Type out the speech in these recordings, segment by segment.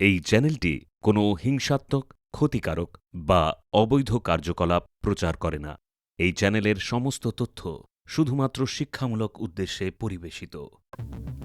এই চ্যানেলটি কোনো হিংসাত্মক, ক্ষতিকারক বা অবৈধ কার্যকলাপ প্রচার করে না। এই চ্যানেলের সমস্ত তথ্য শুধুমাত্র শিক্ষামূলক উদ্দেশ্যে পরিবেশিত।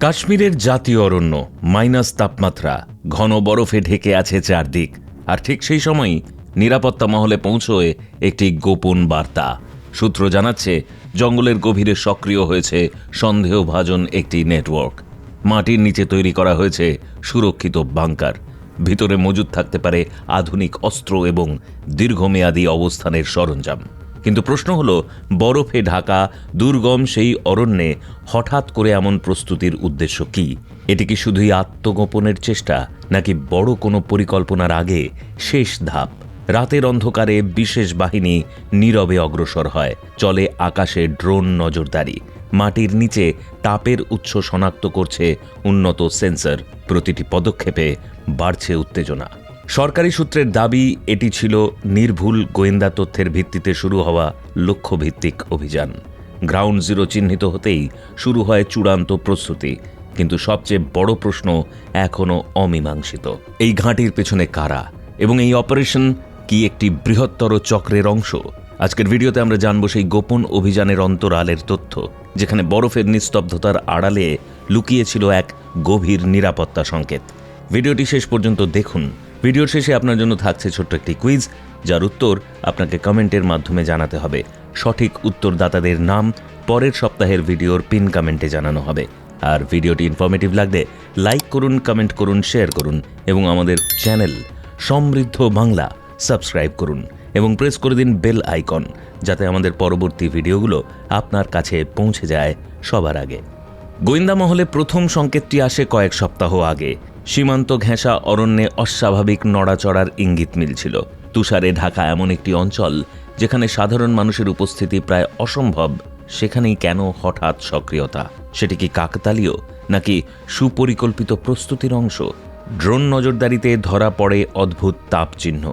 কাশ্মীরের জাতীয় অরণ্য, মাইনাস তাপমাত্রা, ঘন বরফে ঢেকে আছে চারদিক। আর ঠিক সেই সময়ই নিরাপত্তা মহলে পৌঁছয় একটি গোপন বার্তা। সূত্র জানাচ্ছে, জঙ্গলের গভীরে সক্রিয় হয়েছে সন্দেহভাজন একটি নেটওয়ার্ক। মাটির নিচে তৈরি করা হয়েছে সুরক্ষিত বাংকার। ভিতরে মজুদ থাকতে পারে আধুনিক অস্ত্র এবং দীর্ঘমেয়াদী অবস্থানের সরঞ্জাম। কিন্তু প্রশ্ন হল, বরফে ঢাকা দুর্গম সেই অরণ্যে হঠাৎ করে এমন প্রস্তুতির উদ্দেশ্য কি? এটি কি শুধুই আত্মগোপনের চেষ্টা, নাকি বড় কোনো পরিকল্পনার আগে শেষ ধাপ? রাতের অন্ধকারে বিশেষ বাহিনী নীরবে অগ্রসর হয়। চলে আকাশে ড্রোন নজরদারি। মাটির নিচে তাপের উৎস শনাক্ত করছে উন্নত সেন্সর। প্রতিটি পদক্ষেপে বাড়ছে উত্তেজনা। সরকারি সূত্রের দাবি, এটি ছিল নির্ভুল গোয়েন্দা তথ্যের ভিত্তিতে শুরু হওয়া লক্ষ্যভিত্তিক অভিযান। গ্রাউন্ড জিরো চিহ্নিত হতেই শুরু হয় চূড়ান্ত প্রস্তুতি। কিন্তু সবচেয়ে বড় প্রশ্ন এখনও অমীমাংসিত। এই ঘাঁটির পেছনে কারা, এবং এই অপারেশন কি একটি বৃহত্তর চক্রের অংশ? আজকের ভিডিওতে আমরা জানব সেই গোপন অভিযানের অন্তরালের তথ্য, যেখানে বরফের নিস্তব্ধতার আড়ালে লুকিয়েছিল এক গভীর নিরাপত্তা সংকেত। ভিডিওটি শেষ পর্যন্ত দেখুন। ভিডিওর শেষে আপনার জন্য থাকছে ছোট্ট একটি কুইজ, যার উত্তর আপনাকে কমেন্টের মাধ্যমে জানাতে হবে। সঠিক উত্তরদাতাদের নাম পরের সপ্তাহের ভিডিওর পিন কমেন্টে জানানো হবে। আর ভিডিওটি ইনফরমেটিভ লাগলে লাইক করুন, কমেন্ট করুন, শেয়ার করুন এবং আমাদের চ্যানেল সমৃদ্ধ বাংলা সাবস্ক্রাইব করুন এবং প্রেস করে দিন বেল আইকন, যাতে আমাদের পরবর্তী ভিডিওগুলো আপনার কাছে পৌঁছে যায় সবার আগে। গোয়েন্দা মহলে প্রথম সংকেতটি আসে কয়েক সপ্তাহ আগে। সীমান্ত ঘেঁষা অরণ্যে অস্বাভাবিক নড়াচড়ার ইঙ্গিত মিলছিল। তুষারে ঢাকা এমন একটি অঞ্চল যেখানে সাধারণ মানুষের উপস্থিতি প্রায় অসম্ভব, সেখানেই কেন হঠাৎ সক্রিয়তা? সেটি কি কাকতালীয়, নাকি সুপরিকল্পিত প্রস্তুতির অংশ? ড্রোন নজরদারিতে ধরা পড়ে অদ্ভুত তাপ চিহ্ন।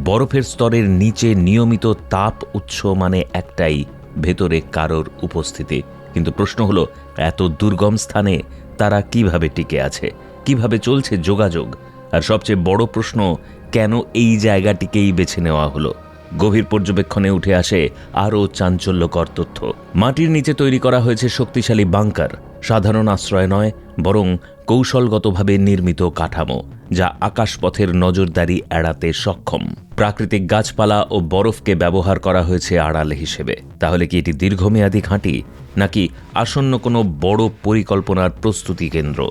বরফের স্তরের নিচে নিয়মিত তাপ উৎস মানে একটাই, ভেতরে কারোর উপস্থিতি। কিন্তু প্রশ্ন হলো, এত দুর্গম স্থানে তারা কিভাবে টিকে আছে? কিভাবে চলছে যোগাযোগ? আর সবচেয়ে বড় প্রশ্ন, কেন এই জায়গাটিকেই বেছে নেওয়া হলো? গভীর পর্যবেক্ষণে উঠে আসে আরও চাঞ্চল্যকর তথ্য। মাটির নিচে তৈরি করা হয়েছে শক্তিশালী বাংকার। সাধারণ আশ্রয় নয়, বরং কৌশলগতভাবে নির্মিত কাঠামো, যা আকাশপথের নজরদারি এড়াতে সক্ষম। প্রাকৃতিক গাছপালা ও বরফকে ব্যবহার করা হয়েছে আড়াল হিসেবে। তাহলে কি এটি দীর্ঘমেয়াদী ঘাঁটি, নাকি আসন্ন কোনো বড় পরিকল্পনার প্রস্তুতি কেন্দ্র?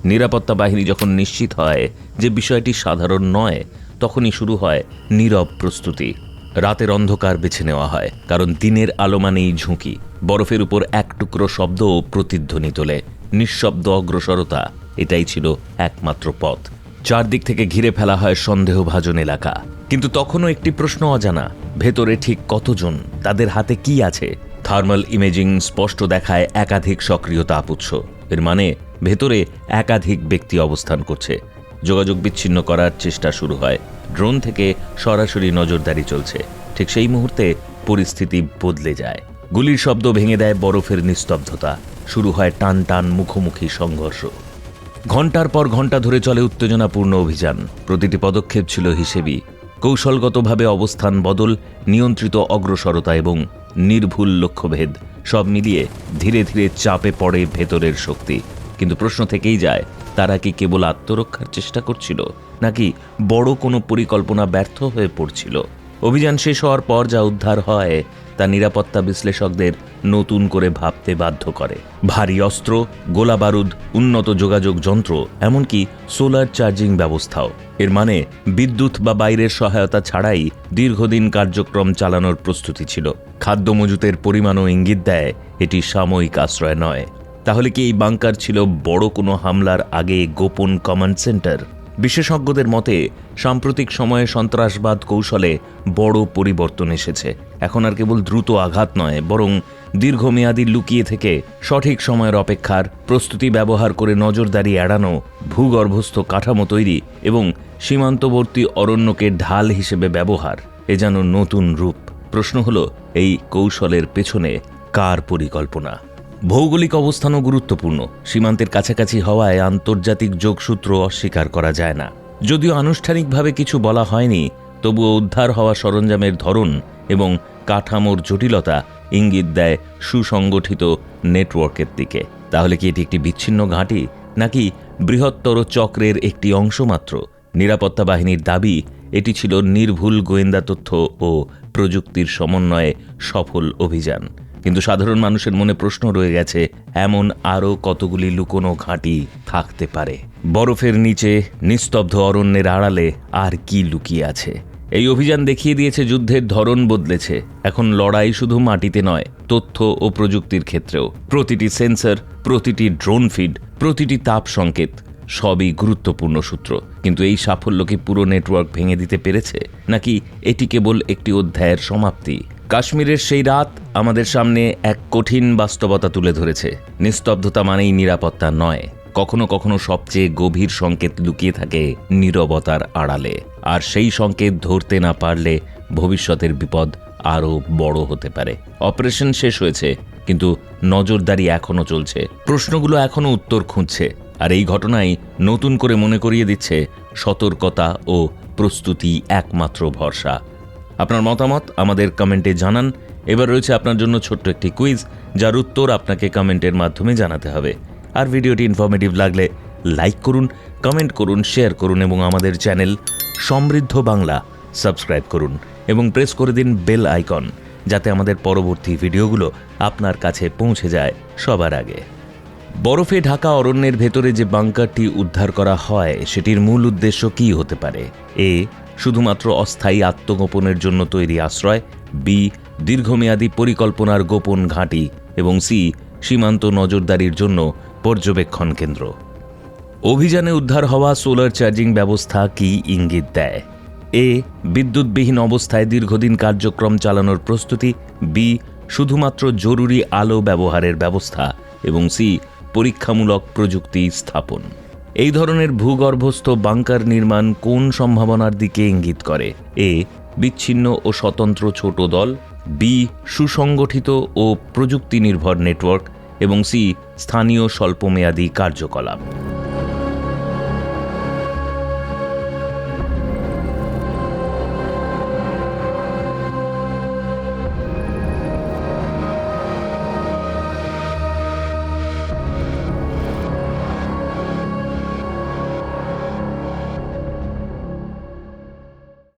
নিরাপত্তা বাহিনী যখন নিশ্চিত হয় যে বিষয়টি সাধারণ নয়, তখনই শুরু হয় নীরব প্রস্তুতি। রাতের অন্ধকার বেছে নেওয়া হয়, কারণ দিনের আলো মানেই ঝুঁকি। বরফের উপর এক টুকরো শব্দও প্রতিধ্বনি তোলে। নিঃশব্দ অগ্রসরতা, এটাই ছিল একমাত্র পথ। চারদিক থেকে ঘিরে ফেলা হয় সন্দেহভাজন এলাকা। কিন্তু তখনও একটি প্রশ্ন অজানা, ভেতরে ঠিক কতজন? তাদের হাতে কি আছে? থার্মাল ইমেজিং স্পষ্ট দেখায় একাধিক সক্রিয় তাপ উৎস। এর মানে ভেতরে একাধিক ব্যক্তি অবস্থান করছে। যোগাযোগ বিচ্ছিন্ন করার চেষ্টা শুরু হয়। ড্রোন থেকে সরাসরি নজরদারি চলছে। ঠিক সেই মুহূর্তে পরিস্থিতি বদলে যায়। গুলির শব্দ ভেঙে দেয় বরফের নিস্তব্ধতা। শুরু হয় টান টান মুখোমুখি সংঘর্ষ। ঘণ্টার পর ঘণ্টা ধরে চলে উত্তেজনাপূর্ণ অভিযান। প্রতিটি পদক্ষেপ ছিল হিসেবি। কৌশলগতভাবে অবস্থান বদল, নিয়ন্ত্রিত অগ্রসরতা এবং নির্ভুল লক্ষ্যভেদ, সব মিলিয়ে ধীরে ধীরে চাপে পড়ে ভেতরের শক্তি। কিন্তু প্রশ্ন থেকেই যায়, তারা কি কেবল আত্মরক্ষার চেষ্টা করছিল, নাকি বড় কোনো পরিকল্পনা ব্যর্থ হয়ে পড়ছিল? অভিযান শেষ হওয়ার পর যা উদ্ধার হয়, তা নিরাপত্তা বিশ্লেষকদের নতুন করে ভাবতে বাধ্য করে। ভারী অস্ত্র, গোলাবারুদ, উন্নত যোগাযোগ যন্ত্র, এমনকি সোলার চার্জিং ব্যবস্থাও। এর মানে বিদ্যুৎ বা বাইরের সহায়তা ছাড়াই দীর্ঘদিন কার্যক্রম চালানোর প্রস্তুতি ছিল। খাদ্য মজুতের পরিমাণও ইঙ্গিত দেয় এটি সাময়িক আশ্রয় নয়। তাহলে কি এই বাংকার ছিল বড় কোনো হামলার আগে গোপন কমান্ড সেন্টার? বিশেষজ্ঞদের মতে সাম্প্রতিক সময়ে সন্ত্রাসবাদ কৌশলে বড় পরিবর্তন এসেছে। এখন আর কেবল দ্রুত আঘাত নয়, বরং দীর্ঘমেয়াদী লুকিয়ে থেকে সঠিক সময়ের অপেক্ষার প্রস্তুতি ব্যবহার করে নজরদারি এড়ানো, ভূগর্ভস্থ কাঠামো তৈরি এবং সীমান্তবর্তী অরণ্যকে ঢাল হিসেবে ব্যবহার, এ যেন নতুন রূপ। প্রশ্ন হলো, এই কৌশলের পেছনে কার পরিকল্পনা? ভৌগোলিক অবস্থানও গুরুত্বপূর্ণ। সীমান্তের কাছাকাছি হওয়ায় আন্তর্জাতিক যোগসূত্র অস্বীকার করা যায় না। যদিও আনুষ্ঠানিকভাবে কিছু বলা হয়নি, তবুও উদ্ধার হওয়া সরঞ্জামের ধরন এবং কাঠামোর জটিলতা ইঙ্গিত দেয় সুসংগঠিত নেটওয়ার্কের দিকে। তাহলে কি এটি একটি বিচ্ছিন্ন ঘাঁটি, নাকি বৃহত্তর চক্রের একটি অংশ মাত্র? নিরাপত্তা বাহিনীর দাবি এটি ছিল নির্ভুল গোয়েন্দা তথ্য ও প্রযুক্তির সমন্বয়ে সফল অভিযান। কিন্তু সাধারণ মানুষের মনে প্রশ্ন রয়ে গেছে, এমন আরও কতগুলি লুকোনো ঘাঁটি থাকতে পারে? বরফের নিচে নিস্তব্ধ অরণ্যের আড়ালে আর কি লুকিয়ে আছে? এই অভিযান দেখিয়ে দিয়েছে যুদ্ধের ধরন বদলেছে। এখন লড়াই শুধু মাটিতে নয়, তথ্য ও প্রযুক্তির ক্ষেত্রেও। প্রতিটি সেন্সর, প্রতিটি ড্রোন ফিড, প্রতিটি তাপ সংকেত সবই গুরুত্বপূর্ণ সূত্র। কিন্তু এই সাফল্য কি পুরো নেটওয়ার্ক ভেঙে দিতে পেরেছে, নাকি এটি কেবল একটি অধ্যায়ের সমাপ্তি? কাশ্মীরের সেই রাত আমাদের সামনে এক কঠিন বাস্তবতা তুলে ধরেছে। নিস্তব্ধতা মানেই নিরাপত্তা নয়। কখনো কখনো সবচেয়ে গভীর সংকেত লুকিয়ে থাকে নীরবতার আড়ালে। আর সেই সংকেত ধরতে না পারলে ভবিষ্যতের বিপদ আরও বড় হতে পারে। অপারেশন শেষ হয়েছে, কিন্তু নজরদারি এখনও চলছে। প্রশ্নগুলো এখনও উত্তর খুঁজছে। আর এই ঘটনাই নতুন করে মনে করিয়ে দিচ্ছে, সতর্কতা ও প্রস্তুতি একমাত্র ভরসা। আপনার মতামত আমাদের কমেন্টে জানান। এবার রয়েছে আপনার জন্য ছোট্ট একটি কুইজ, যার উত্তর আপনাকে কমেন্টের মাধ্যমে জানাতে হবে। আর ভিডিওটি ইনফরমেটিভ লাগলে লাইক করুন, কমেন্ট করুন, শেয়ার করুন এবং আমাদের চ্যানেল সমৃদ্ধ বাংলা সাবস্ক্রাইব করুন এবং প্রেস করে দিন বেল আইকন, যাতে আমাদের পরবর্তী ভিডিওগুলো আপনার কাছে পৌঁছে যায় সবার আগে। বরফে ঢাকা অরণ্যের ভেতরে যে বাংকারটি উদ্ধার করা হয়, সেটির মূল উদ্দেশ্য কী হতে পারে? এ, শুধুমাত্র অস্থায়ী আত্মগোপনের জন্য তৈরি আশ্রয়, বি, দীর্ঘমেয়াদী পরিকল্পনার গোপন ঘাঁটি এবং সি, সীমান্ত নজরদারির জন্য পর্যবেক্ষণ কেন্দ্র। অভিযানে উদ্ধার হওয়া সোলার চার্জিং ব্যবস্থা কি ইঙ্গিত দেয়? এ, বিদ্যুৎবিহীন অবস্থায় দীর্ঘদিন কার্যক্রম চালানোর প্রস্তুতি, বি, শুধুমাত্র জরুরি আলো ব্যবহারের ব্যবস্থা এবং সি, পরীক্ষামূলক প্রযুক্তি স্থাপন। এই ধরনের ভূগর্ভস্থ বাংকার নির্মাণ কোন সম্ভাবনার দিকে ইঙ্গিত করে? এ, বিচ্ছিন্ন ও স্বতন্ত্র ছোট দল, বি, সুসংগঠিত ও প্রযুক্তি নির্ভর নেটওয়ার্ক এবং সি, স্থানীয় স্বল্পমেয়াদী কার্যকলাপ।